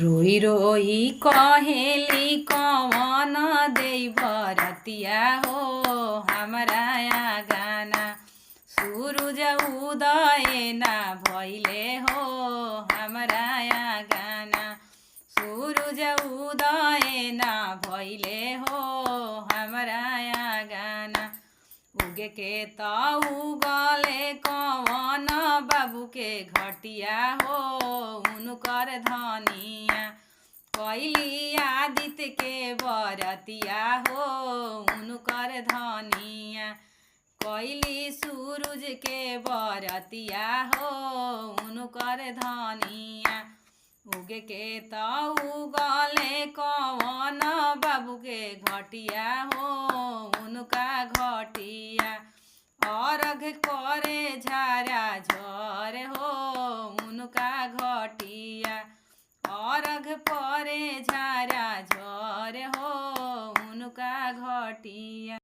रोई रोई कहेली कवन देई बरतिया हो हमरा गाना। सूरज उदय ना भइले हो हमरा गाना। सूरज उदय ना भइले हो हमरा गाना। उगे के त उगले कवन बाबू के घटिया हो उनकर धनिया। कैली आदित्य के बरतिया हो उनकर धनिया। कैली सूरज के बरतिया हो उनकर धनिया। उगे के त उगले कवन बाबू के घटिया हो उनका घटिया। अर्घ करे झारा झर हो उनका घटिया। अर्घ परे झारा झर हो उनका घटिया।